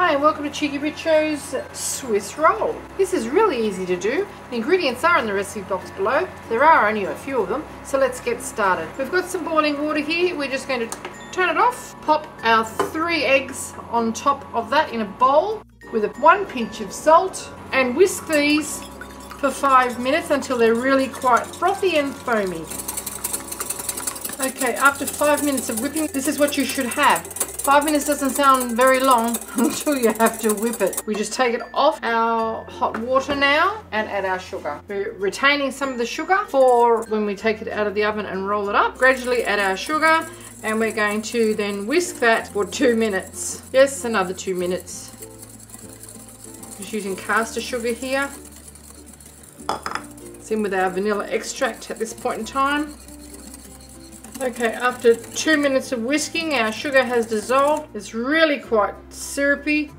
Hi and welcome to cheekyricho's Swiss Roll. This is really easy to do. The ingredients are in the recipe box below. There are only a few of them, so let's get started. We've got some boiling water here. We're just going to turn it off. Pop our 3 eggs on top of that in a bowl with 1 pinch of salt and whisk these for 5 minutes until they're really quite frothy and foamy. Okay, after 5 minutes of whipping, this is what you should have. 5 minutes doesn't sound very long until you have to whip it. We just take it off our hot water now and add our sugar. We're retaining some of the sugar for when we take it out of the oven and roll it up. Gradually add our sugar and we're going to then whisk that for 2 minutes. Yes, another 2 minutes. Just using caster sugar here. It's in with our vanilla extract at this point in time. Okay, after 2 minutes of whisking, our sugar has dissolved. It's really quite syrupy,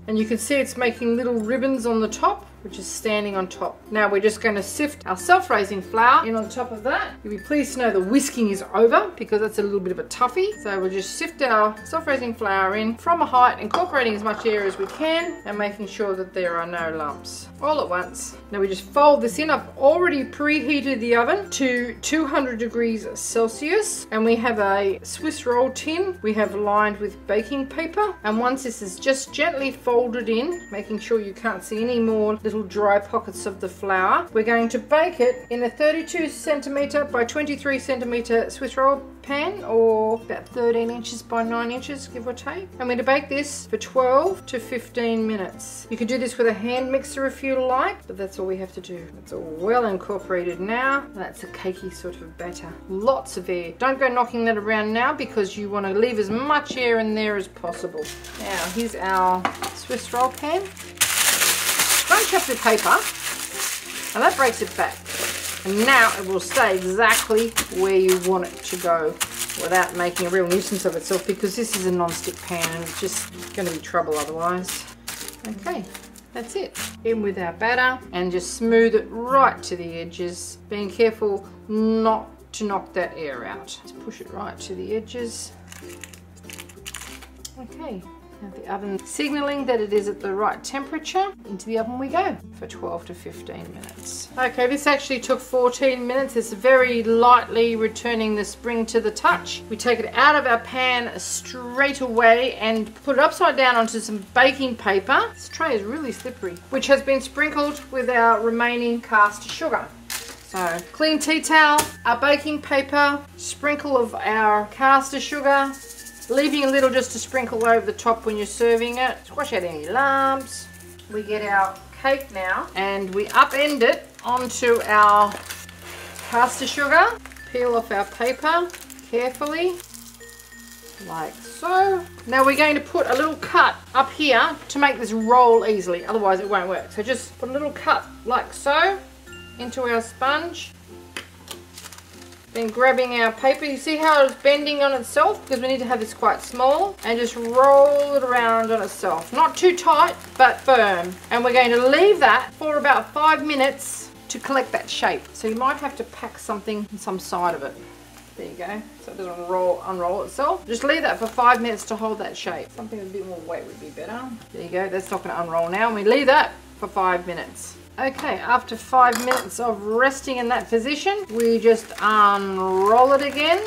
and you can see it's making little ribbons on the top, which is standing on top. Now we're just going to sift our self-raising flour in on top of that. You'll be pleased to know the whisking is over because that's a little bit of a toughie. So we'll just sift our self-raising flour in from a height, incorporating as much air as we can and making sure that there are no lumps all at once. Now we just fold this in. I've already preheated the oven to 200 degrees Celsius, and we have a Swiss roll tin we have lined with baking paper, and once this is just gently folded in, making sure you can't see any more little dry pockets of the flour, we're going to bake it in a 32 centimeter by 23 centimeter Swiss roll pan, or about 13 inches by 9 inches, give or take. I'm going to bake this for 12 to 15 minutes. You can do this with a hand mixer if you like, but that's all we have to do. It's all well incorporated now. That's a cakey sort of batter. Lots of air. Don't go knocking that around now because you want to leave as much air in there as possible. Now here's our Swiss roll pan. Scrunch up the paper and that breaks it back. And now it will stay exactly where you want it to go without making a real nuisance of itself, because this is a non-stick pan and it's just going to be trouble otherwise. Okay, that's it. In with our batter and just smooth it right to the edges, being careful not to knock that air out. Just push it right to the edges. Okay. Now the oven signaling that it is at the right temperature. Into the oven we go for 12 to 15 minutes. Okay, this actually took 14 minutes. It's very lightly returning the spring to the touch. We take it out of our pan straight away and put it upside down onto some baking paper. This tray is really slippery, which has been sprinkled with our remaining cast sugar. So clean tea towel, our baking paper, sprinkle of our caster sugar, leaving a little just to sprinkle over the top when you're serving it. Squash out any lumps. We get our cake now and we upend it onto our caster sugar. Peel off our paper carefully, like so. Now we're going to put a little cut up here to make this roll easily, otherwise it won't work. So just put a little cut like so into our sponge. Then grabbing our paper, you see how it's bending on itself, because we need to have this quite small, and just roll it around on itself. Not too tight, but firm. And we're going to leave that for about 5 minutes to collect that shape. So you might have to pack something on some side of it. There you go, so it doesn't unroll itself. Just leave that for 5 minutes to hold that shape. Something with a bit more weight would be better. There you go, that's not going to unroll now. And we leave that for 5 minutes. Okay, after 5 minutes of resting in that position, we just unroll it again,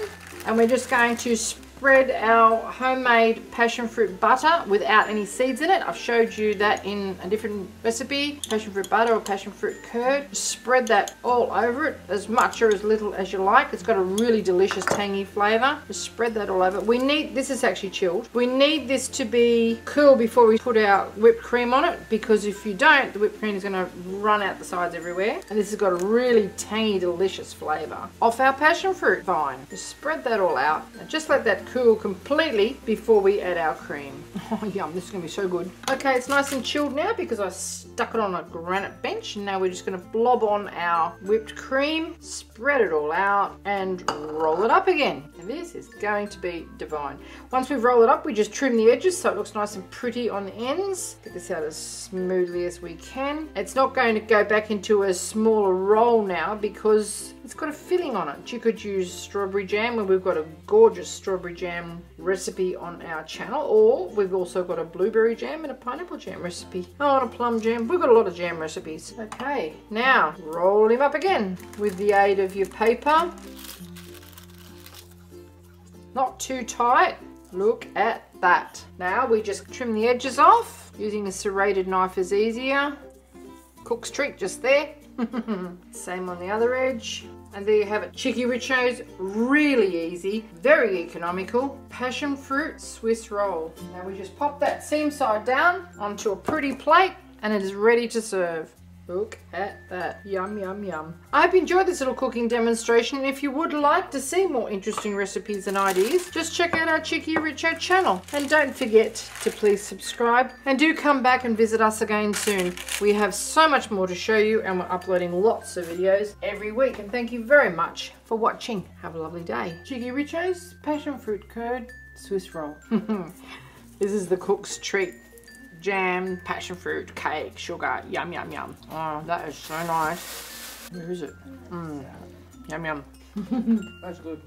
and we're just going to spread our homemade passion fruit butter without any seeds in it. I've showed you that in a different recipe, passion fruit butter or passion fruit curd. Just spread that all over it, as much or as little as you like. It's got a really delicious tangy flavour. Just spread that all over. We need, this is actually chilled, we need this to be cool before we put our whipped cream on it, because if you don't, the whipped cream is going to run out the sides everywhere. And this has got a really tangy, delicious flavour off our passion fruit vine. Just spread that all out and just let that cool completely before we add our cream. Oh yum, this is going to be so good. Okay, it's nice and chilled now because I stuck it on a granite bench, and now we're just going to blob on our whipped cream, spread it all out and roll it up again. This is going to be divine. Once we roll it up, we just trim the edges so it looks nice and pretty on the ends. Get this out as smoothly as we can. It's not going to go back into a smaller roll now because it's got a filling on it. You could use strawberry jam, and we've got a gorgeous strawberry jam recipe on our channel, or we've also got a blueberry jam and a pineapple jam recipe. Oh, and a plum jam. We've got a lot of jam recipes. Okay, now roll him up again with the aid of your paper. Not too tight. Look at that. Now we just trim the edges off. Using a serrated knife is easier. Cook's treat just there. Same on the other edge. And there you have it. Cheekyricho's really easy, very economical Passionfruit Swiss Roll. Now we just pop that seam side down onto a pretty plate and it is ready to serve. Look at that. Yum, yum, yum. I hope you enjoyed this little cooking demonstration. And if you would like to see more interesting recipes and ideas, just check out our Cheekyricho channel. And don't forget to please subscribe. And do come back and visit us again soon. We have so much more to show you and we're uploading lots of videos every week. And thank you very much for watching. Have a lovely day. Cheekyricho's Passionfruit Curd Swiss Roll. This is the cook's treat. Jam, passion fruit, cake, sugar, yum, yum, yum. Oh, that is so nice. Where is it? Yum, yum. That's good.